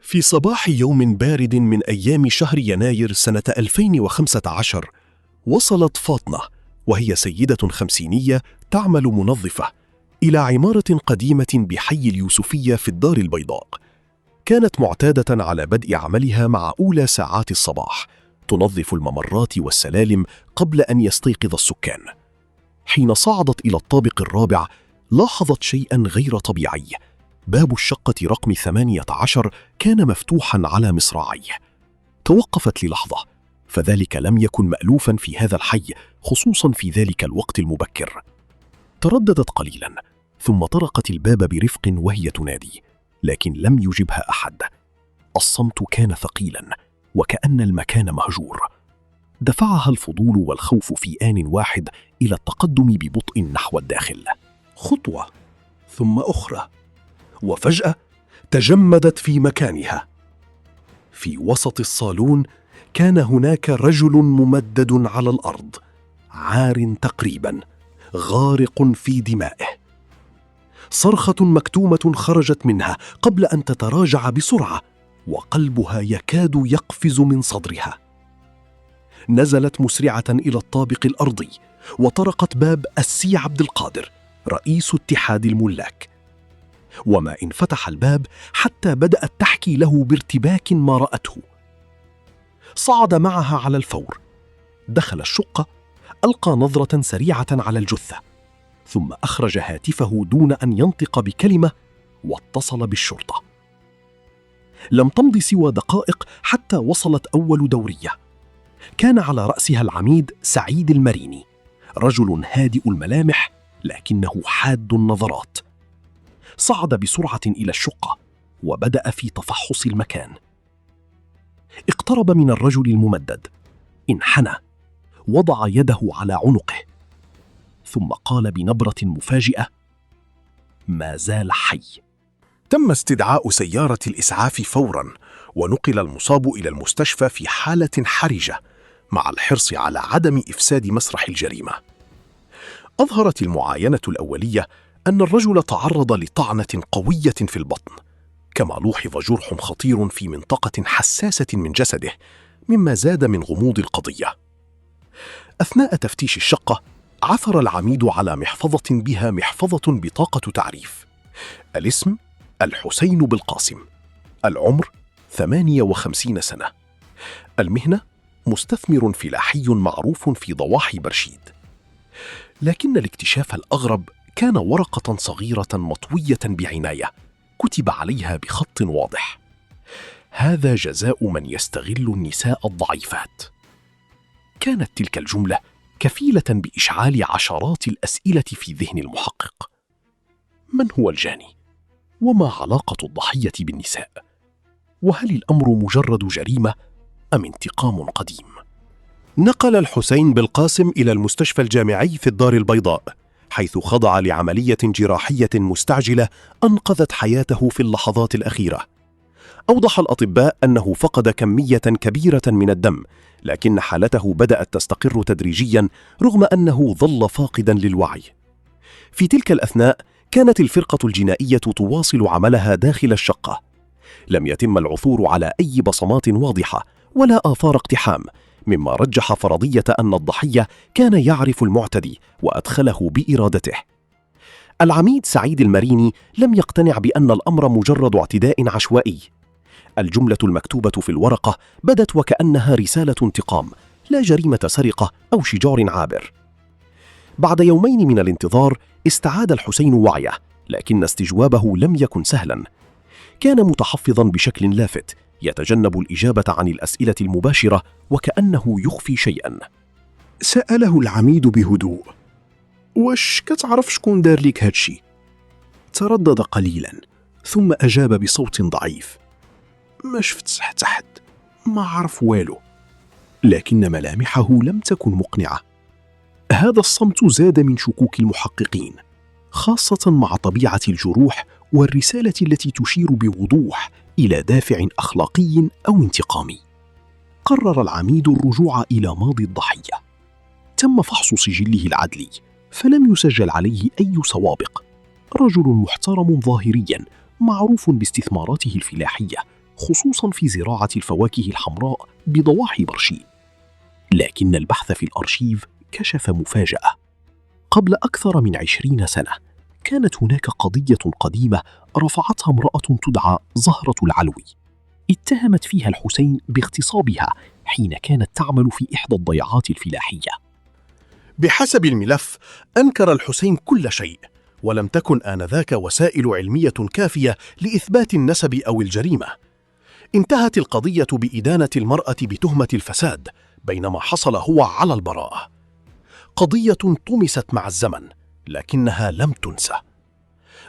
في صباح يوم بارد من أيام شهر يناير سنة 2015 وصلت فاطمة وهي سيدة خمسينية تعمل منظفة إلى عمارة قديمة بحي اليوسفية في الدار البيضاء. كانت معتادة على بدء عملها مع أولى ساعات الصباح، تنظف الممرات والسلالم قبل أن يستيقظ السكان. حين صعدت إلى الطابق الرابع لاحظت شيئا غير طبيعي. باب الشقة رقم 18 كان مفتوحا على مصراعيه. توقفت للحظة، فذلك لم يكن مألوفا في هذا الحي، خصوصا في ذلك الوقت المبكر. ترددت قليلا ثم طرقت الباب برفق وهي تنادي، لكن لم يجبها أحد. الصمت كان ثقيلا وكأن المكان مهجور. دفعها الفضول والخوف في آن واحد إلى التقدم ببطء نحو الداخل. خطوة ثم أخرى، وفجأة تجمدت في مكانها. في وسط الصالون كان هناك رجل ممدد على الأرض، عار تقريبا، غارق في دمائه. صرخة مكتومة خرجت منها قبل أن تتراجع بسرعة، وقلبها يكاد يقفز من صدرها. نزلت مسرعة إلى الطابق الأرضي وطرقت باب السي عبد القادر رئيس اتحاد الملاك. وما إن فتح الباب حتى بدأت تحكي له بارتباك ما رأته. صعد معها على الفور، دخل الشقة، ألقى نظرة سريعة على الجثة، ثم أخرج هاتفه دون أن ينطق بكلمة واتصل بالشرطة. لم تمض سوى دقائق حتى وصلت أول دورية. كان على رأسها العميد سعيد المريني، رجل هادئ الملامح لكنه حاد النظرات. صعد بسرعة إلى الشقة وبدأ في تفحص المكان. اقترب من الرجل الممدد، انحنى، وضع يده على عنقه، ثم قال بنبرة مفاجئة: ما زال حي. تم استدعاء سيارة الإسعاف فوراً، ونقل المصاب إلى المستشفى في حالة حرجة، مع الحرص على عدم إفساد مسرح الجريمة. أظهرت المعاينة الأولية أن الرجل تعرض لطعنة قوية في البطن، كما لوحظ جرح خطير في منطقة حساسة من جسده، مما زاد من غموض القضية. أثناء تفتيش الشقة عثر العميد على محفظة بها محفظة بطاقة تعريف. الاسم: الحسين بالقاسم. العمر: 58 سنة. المهنة: مستثمر فلاحي معروف في ضواحي برشيد. لكن الاكتشاف الأغرب كان ورقة صغيرة مطوية بعناية، كتب عليها بخط واضح: هذا جزاء من يستغل النساء الضعيفات. كانت تلك الجملة كفيلة بإشعال عشرات الأسئلة في ذهن المحقق. من هو الجاني؟ وما علاقة الضحية بالنساء؟ وهل الأمر مجرد جريمة أم انتقام قديم؟ نقل الحسين بالقاسم إلى المستشفى الجامعي في الدار البيضاء، حيث خضع لعملية جراحية مستعجلة أنقذت حياته في اللحظات الأخيرة. أوضح الأطباء أنه فقد كمية كبيرة من الدم، لكن حالته بدأت تستقر تدريجيا رغم أنه ظل فاقدا للوعي. في تلك الأثناء كانت الفرقة الجنائية تواصل عملها داخل الشقة. لم يتم العثور على أي بصمات واضحة ولا آثار اقتحام، مما رجح فرضية أن الضحية كان يعرف المعتدي وأدخله بإرادته. العميد سعيد المريني لم يقتنع بأن الأمر مجرد اعتداء عشوائي. الجملة المكتوبة في الورقة بدت وكأنها رسالة انتقام، لا جريمة سرقة أو شجار عابر. بعد يومين من الانتظار استعاد الحسين وعيه، لكن استجوابه لم يكن سهلا. كان متحفظا بشكل لافت، يتجنب الإجابة عن الأسئلة المباشرة وكأنه يخفي شيئا. سأله العميد بهدوء: واش كتعرف شكون دار ليك هادشي؟ تردد قليلا ثم أجاب بصوت ضعيف: ما شفت حتى حد، ما عرف والو. لكن ملامحه لم تكن مقنعة. هذا الصمت زاد من شكوك المحققين، خاصة مع طبيعة الجروح والرسالة التي تشير بوضوح إلى دافع أخلاقي أو انتقامي. قرر العميد الرجوع إلى ماضي الضحية. تم فحص سجله العدلي فلم يسجل عليه أي سوابق. رجل محترم ظاهريا، معروف باستثماراته الفلاحية، خصوصاً في زراعة الفواكه الحمراء بضواحي برشيد. لكن البحث في الأرشيف كشف مفاجأة. قبل أكثر من 20 سنة كانت هناك قضية قديمة رفعتها امرأة تدعى زهرة العلوي، اتهمت فيها الحسين باغتصابها حين كانت تعمل في إحدى الضيعات الفلاحية. بحسب الملف أنكر الحسين كل شيء، ولم تكن آنذاك وسائل علمية كافية لإثبات النسب أو الجريمة. انتهت القضية بإدانة المرأة بتهمة الفساد، بينما حصل هو على البراءة. قضية طمست مع الزمن، لكنها لم تنسى.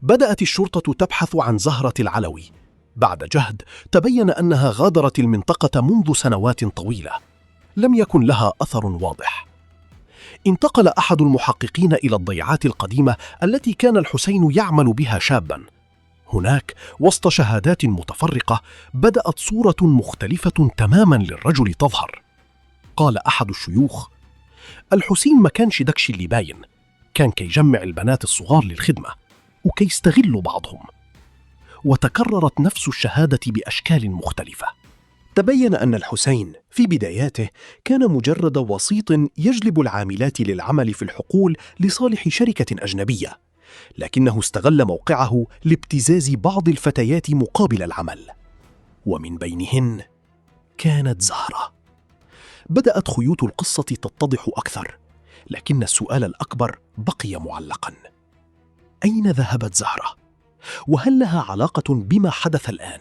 بدأت الشرطة تبحث عن زهرة العلوي. بعد جهد تبين أنها غادرت المنطقة منذ سنوات طويلة، لم يكن لها أثر واضح. انتقل أحد المحققين إلى الضيعات القديمة التي كان الحسين يعمل بها شاباً. هناك وسط شهادات متفرقة بدأت صورة مختلفة تماماً للرجل تظهر. قال أحد الشيوخ: الحسين ما كانش دكش اللي باين، كان كي يجمع البنات الصغار للخدمة وكي يستغلوا بعضهم. وتكررت نفس الشهادة بأشكال مختلفة. تبين أن الحسين في بداياته كان مجرد وسيط يجلب العاملات للعمل في الحقول لصالح شركة أجنبية، لكنه استغل موقعه لابتزاز بعض الفتيات مقابل العمل، ومن بينهن كانت زهرة. بدأت خيوط القصة تتضح أكثر، لكن السؤال الأكبر بقي معلقاً: أين ذهبت زهرة؟ وهل لها علاقة بما حدث الآن؟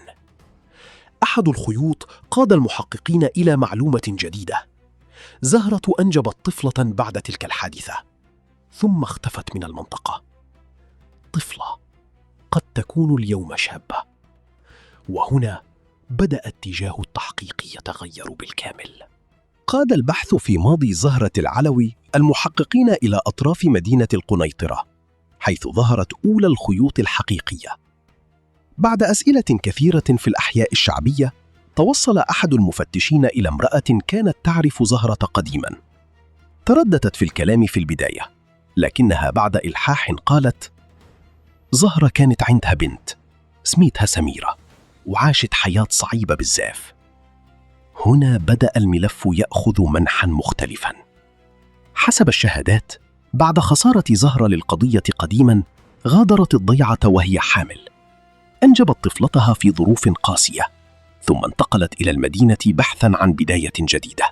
أحد الخيوط قاد المحققين إلى معلومة جديدة: زهرة أنجبت طفلة بعد تلك الحادثة، ثم اختفت من المنطقة. طفلة قد تكون اليوم شابة. وهنا بدأ اتجاه التحقيق يتغير بالكامل. قاد البحث في ماضي زهرة العلوي المحققين إلى أطراف مدينة القنيطرة، حيث ظهرت أولى الخيوط الحقيقية. بعد أسئلة كثيرة في الأحياء الشعبية، توصل أحد المفتشين إلى امرأة كانت تعرف زهرة قديماً. ترددت في الكلام في البداية، لكنها بعد إلحاح قالت: زهرة كانت عندها بنت سميتها سميرة، وعاشت حياة صعيبة بالزاف. هنا بدأ الملف يأخذ منحاً مختلفاً. حسب الشهادات، بعد خسارة زهرة للقضية قديماً، غادرت الضيعة وهي حامل. أنجبت طفلتها في ظروف قاسية، ثم انتقلت إلى المدينة بحثاً عن بداية جديدة.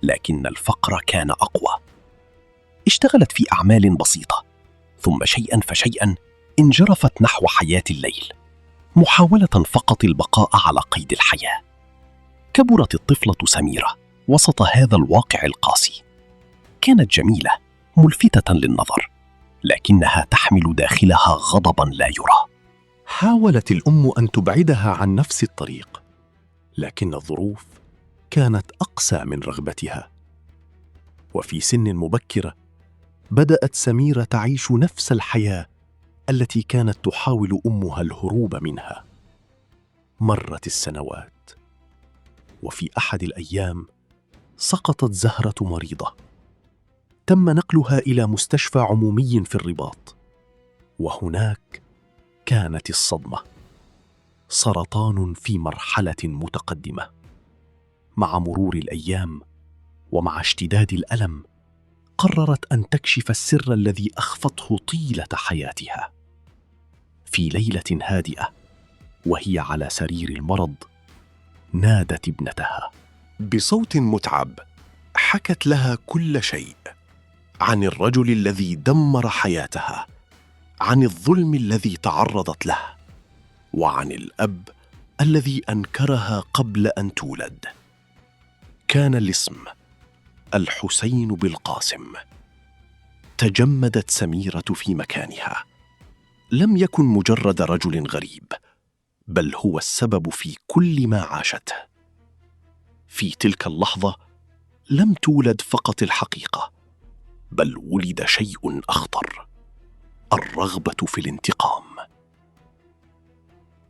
لكن الفقر كان أقوى. اشتغلت في أعمال بسيطة، ثم شيئاً فشيئاً انجرفت نحو حياة الليل، محاولة فقط البقاء على قيد الحياة. كبرت الطفلة سميرة وسط هذا الواقع القاسي. كانت جميلة ملفتة للنظر، لكنها تحمل داخلها غضباً لا يرى. حاولت الأم أن تبعدها عن نفس الطريق، لكن الظروف كانت أقسى من رغبتها. وفي سن مبكرة بدأت سميرة تعيش نفس الحياة التي كانت تحاول أمها الهروب منها. مرت السنوات، وفي أحد الأيام سقطت زهرة مريضة. تم نقلها إلى مستشفى عمومي في الرباط، وهناك كانت الصدمة: سرطان في مرحلة متقدمة. مع مرور الأيام ومع اشتداد الألم، قررت أن تكشف السر الذي أخفته طيلة حياتها. في ليلة هادئة وهي على سرير المرض، نادت ابنتها بصوت متعب. حكت لها كل شيء: عن الرجل الذي دمر حياتها، عن الظلم الذي تعرضت له، وعن الأب الذي أنكرها قبل أن تولد. كان الاسم الحسين بالقاسم. تجمدت سميرة في مكانها. لم يكن مجرد رجل غريب، بل هو السبب في كل ما عاشته. في تلك اللحظة لم تولد فقط الحقيقة، بل ولد شيء أخطر: الرغبة في الانتقام.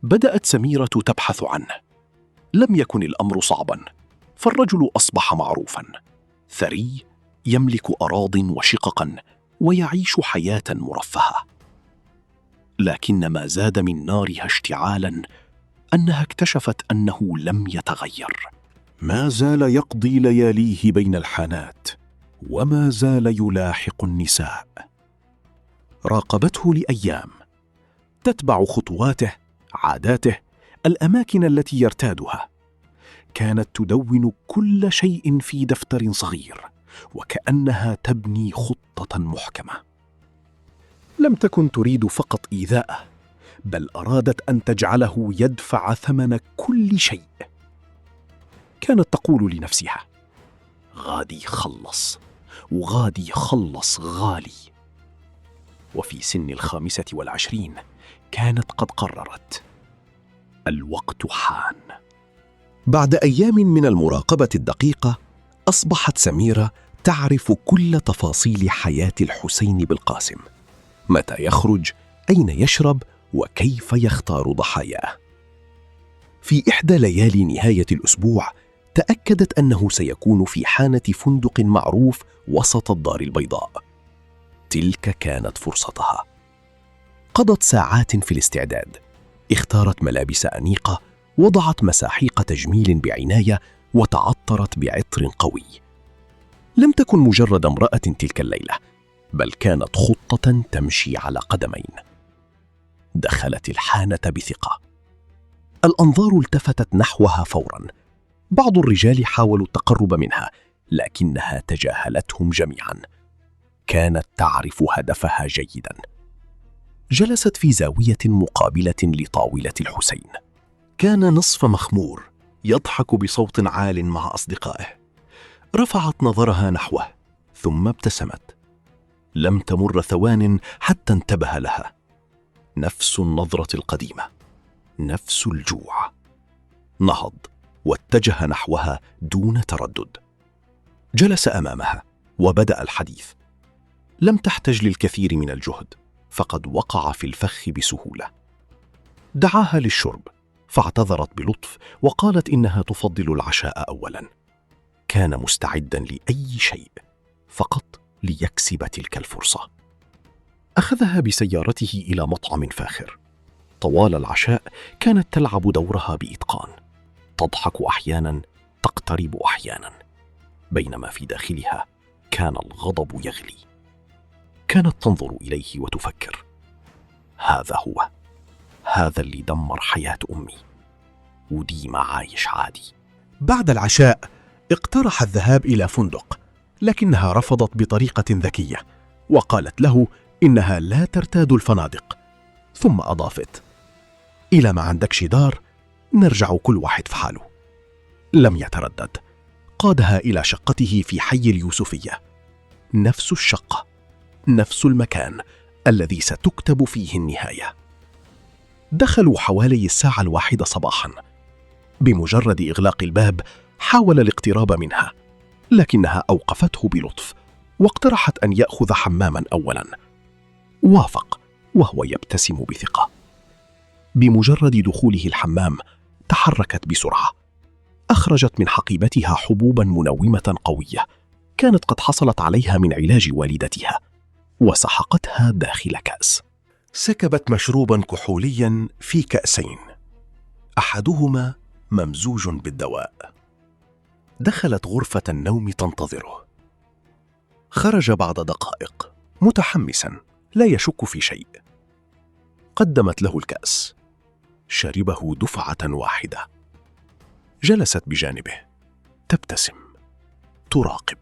بدأت سميرة تبحث عنه. لم يكن الأمر صعباً، فالرجل أصبح معروفاً، ثري، يملك أراضٍ وشققاً، ويعيش حياة مرفهة. لكن ما زاد من نارها اشتعالاً أنها اكتشفت أنه لم يتغير. ما زال يقضي لياليه بين الحانات، وما زال يلاحق النساء. راقبته لأيام، تتبع خطواته، عاداته، الأماكن التي يرتادها. كانت تدون كل شيء في دفتر صغير، وكأنها تبني خطة محكمة. لم تكن تريد فقط إيذاءه، بل أرادت أن تجعله يدفع ثمن كل شيء. كانت تقول لنفسها: غادي يخلص، وغادي يخلص غالي. وفي سن 25 كانت قد قررت: الوقت حان. بعد أيام من المراقبة الدقيقة، أصبحت سميرة تعرف كل تفاصيل حياة الحسين بالقاسم: متى يخرج، أين يشرب، وكيف يختار ضحاياه. في إحدى ليالي نهاية الأسبوع، تأكدت أنه سيكون في حانة فندق معروف وسط الدار البيضاء. تلك كانت فرصتها. قضت ساعات في الاستعداد، اختارت ملابس أنيقة، وضعت مساحيق تجميل بعناية، وتعطرت بعطر قوي. لم تكن مجرد امرأة تلك الليلة، بل كانت خطة تمشي على قدمين. دخلت الحانة بثقة. الأنظار التفتت نحوها فوراً. بعض الرجال حاولوا التقرب منها، لكنها تجاهلتهم جميعاً. كانت تعرف هدفها جيداً. جلست في زاوية مقابلة لطاولة الحسين. كان نصف مخمور، يضحك بصوت عال مع أصدقائه. رفعت نظرها نحوه، ثم ابتسمت. لم تمر ثوان حتى انتبه لها. نفس النظرة القديمة، نفس الجوع. نهض واتجه نحوها دون تردد. جلس أمامها وبدأ الحديث. لم تحتج للكثير من الجهد، فقد وقع في الفخ بسهولة. دعاها للشرب، فاعتذرت بلطف وقالت إنها تفضل العشاء أولاً. كان مستعداً لأي شيء فقط ليكسب تلك الفرصة. أخذها بسيارته إلى مطعم فاخر. طوال العشاء كانت تلعب دورها بإتقان، تضحك أحياناً، تقترب أحياناً، بينما في داخلها كان الغضب يغلي. كانت تنظر إليه وتفكر: هذا هو، هذا اللي دمر حياة أمي، وديما عايش عادي. بعد العشاء اقترح الذهاب إلى فندق، لكنها رفضت بطريقة ذكية، وقالت له إنها لا ترتاد الفنادق. ثم أضافت: إلى ما عندكش دار، نرجع كل واحد في حاله. لم يتردد، قادها إلى شقته في حي اليوسفية. نفس الشقة، نفس المكان الذي ستكتب فيه النهاية. دخلوا حوالي 1:00 صباحا. بمجرد إغلاق الباب حاول الاقتراب منها، لكنها أوقفته بلطف، واقترحت أن يأخذ حماما أولا. وافق وهو يبتسم بثقة. بمجرد دخوله الحمام تحركت بسرعة. أخرجت من حقيبتها حبوبا منومة قوية كانت قد حصلت عليها من علاج والدتها، وسحقتها داخل كأس. سكبت مشروبا كحوليا في كأسين، أحدهما ممزوج بالدواء. دخلت غرفة النوم تنتظره. خرج بعد دقائق متحمسا، لا يشك في شيء. قدمت له الكأس، شربه دفعة واحدة. جلست بجانبه تبتسم، تراقب.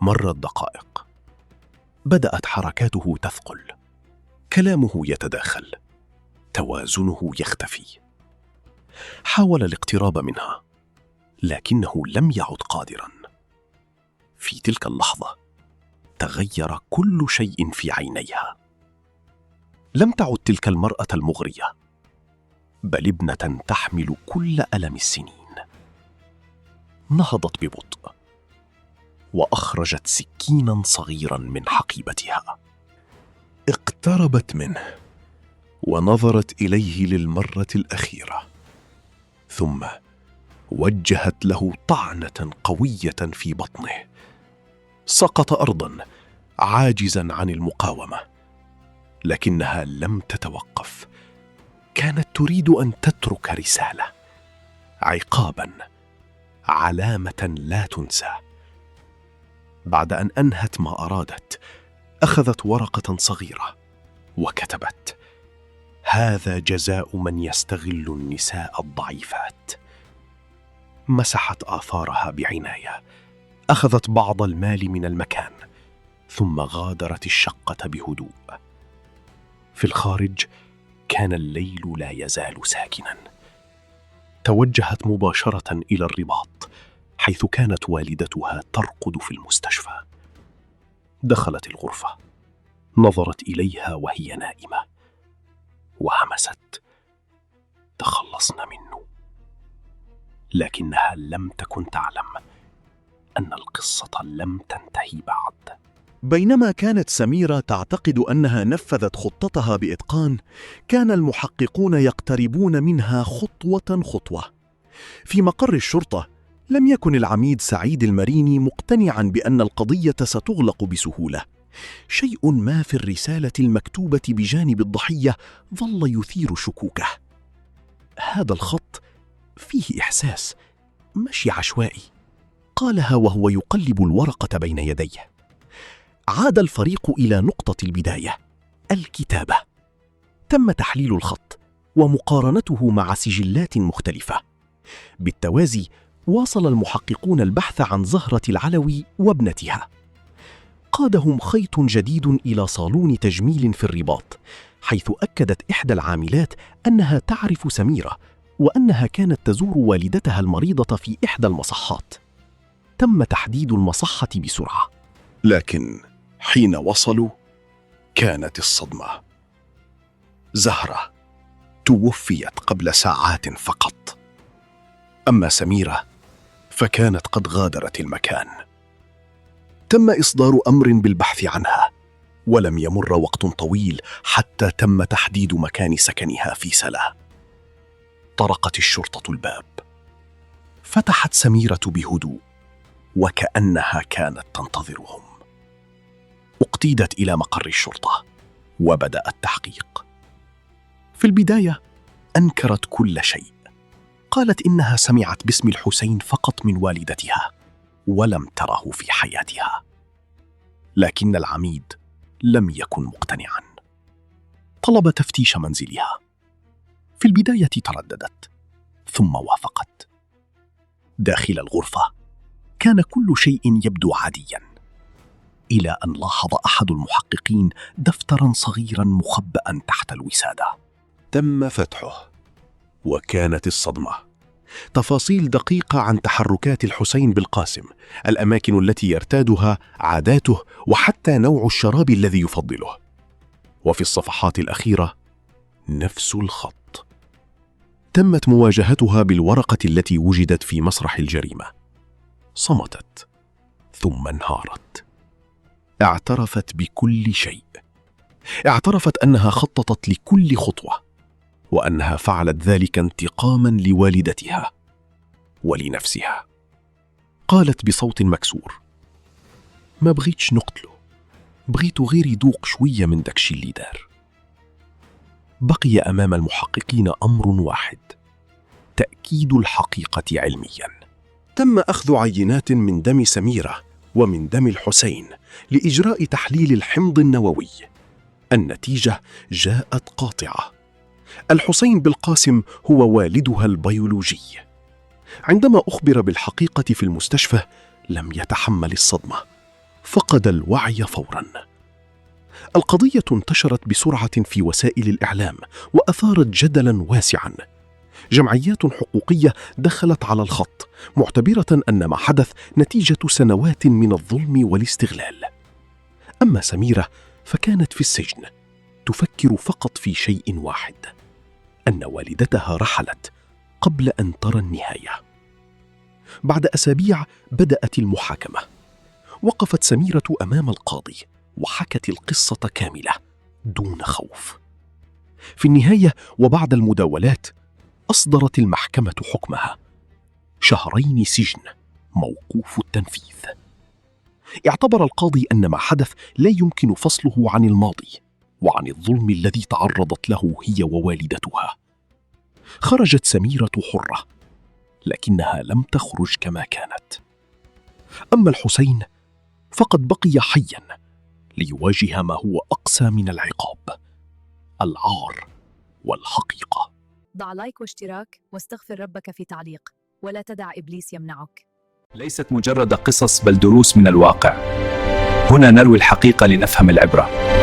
مرت دقائق، بدأت حركاته تثقل، كلامه يتداخل، توازنه يختفي. حاول الاقتراب منها، لكنه لم يعد قادرا. في تلك اللحظة تغير كل شيء في عينيها. لم تعد تلك المرأة المغرية، بل ابنة تحمل كل ألم السنين. نهضت ببطء وأخرجت سكينا صغيرا من حقيبتها. اقتربت منه ونظرت إليه للمرة الأخيرة، ثم وجهت له طعنة قوية في بطنه. سقط أرضا عاجزا عن المقاومة، لكنها لم تتوقف. كانت تريد أن تترك رسالة، عقاباً، علامة لا تنسى. بعد أن أنهت ما أرادت، أخذت ورقة صغيرة وكتبت: هذا جزاء من يستغل النساء الضعيفات. مسحت آثارها بعناية، أخذت بعض المال من المكان، ثم غادرت الشقة بهدوء. في الخارج كان الليل لا يزال ساكنا. توجهت مباشرة إلى الرباط، حيث كانت والدتها ترقد في المستشفى. دخلت الغرفة، نظرت إليها وهي نائمة، وهمست: تخلصنا منه. لكنها لم تكن تعلم أن القصة لم تنتهي بعد. بينما كانت سميرة تعتقد أنها نفذت خطتها بإتقان، كان المحققون يقتربون منها خطوة خطوة. في مقر الشرطة لم يكن العميد سعيد المريني مقتنعاً بأن القضية ستغلق بسهولة. شيء ما في الرسالة المكتوبة بجانب الضحية ظل يثير شكوكه. هذا الخط فيه إحساس، مشي عشوائي، قالها وهو يقلب الورقة بين يديه. عاد الفريق إلى نقطة البداية، الكتابة. تم تحليل الخط ومقارنته مع سجلات مختلفة. بالتوازي واصل المحققون البحث عن زهرة العلوي وابنتها. قادهم خيط جديد إلى صالون تجميل في الرباط، حيث أكدت إحدى العاملات أنها تعرف سميرة، وأنها كانت تزور والدتها المريضة في إحدى المصحات. تم تحديد المصحة بسرعة، لكن حين وصلوا كانت الصدمة. زهرة توفيت قبل ساعات فقط، أما سميرة فكانت قد غادرت المكان. تم إصدار أمر بالبحث عنها، ولم يمر وقت طويل حتى تم تحديد مكان سكنها في سلا. طرقت الشرطة الباب، فتحت سميرة بهدوء وكأنها كانت تنتظرهم. اقتيدت إلى مقر الشرطة وبدأ التحقيق. في البداية أنكرت كل شيء، قالت إنها سمعت باسم الحسين فقط من والدتها ولم تره في حياتها. لكن العميد لم يكن مقتنعا. طلب تفتيش منزلها. في البداية ترددت، ثم وافقت. داخل الغرفة كان كل شيء يبدو عاديا، إلى أن لاحظ أحد المحققين دفترا صغيرا مخبأ تحت الوسادة. تم فتحه، وكانت الصدمة. تفاصيل دقيقة عن تحركات الحسين بالقاسم، الأماكن التي يرتادها، عاداته، وحتى نوع الشراب الذي يفضله. وفي الصفحات الأخيرة نفس الخط. تمت مواجهتها بالورقة التي وجدت في مسرح الجريمة. صمتت، ثم انهارت. اعترفت بكل شيء. اعترفت أنها خططت لكل خطوة، وأنها فعلت ذلك انتقاماً لوالدتها ولنفسها. قالت بصوت مكسور: ما بغيتش نقتله، بغيت غير يذوق شوية من داكشي اللي دار. بقي أمام المحققين أمر واحد: تأكيد الحقيقة علمياً. تم أخذ عينات من دم سميرة ومن دم الحسين لإجراء تحليل الحمض النووي. النتيجة جاءت قاطعة: الحسين بالقاسم هو والدها البيولوجي. عندما أخبر بالحقيقة في المستشفى لم يتحمل الصدمة، فقد الوعي فوراً. القضية انتشرت بسرعة في وسائل الإعلام وأثارت جدلاً واسعاً. جمعيات حقوقية دخلت على الخط، معتبرة أن ما حدث نتيجة سنوات من الظلم والاستغلال. أما سميرة فكانت في السجن، تفكر فقط في شيء واحد: أن والدتها رحلت قبل أن ترى النهاية. بعد أسابيع بدأت المحاكمة. وقفت سميرة أمام القاضي وحكت القصة كاملة دون خوف. في النهاية وبعد المداولات أصدرت المحكمة حكمها: 2 سجن موقوف التنفيذ. اعتبر القاضي أن ما حدث لا يمكن فصله عن الماضي، وعن الظلم الذي تعرضت له هي ووالدتها. خرجت سميرة حرة، لكنها لم تخرج كما كانت. أما الحسين فقد بقي حياً ليواجه ما هو أقسى من العقاب: العار والحقيقة. ضع لايك واشتراك واستغفر ربك في تعليق، ولا تدع إبليس يمنعك. ليست مجرد قصص بل دروس من الواقع. هنا نروي الحقيقة لنفهم العبرة.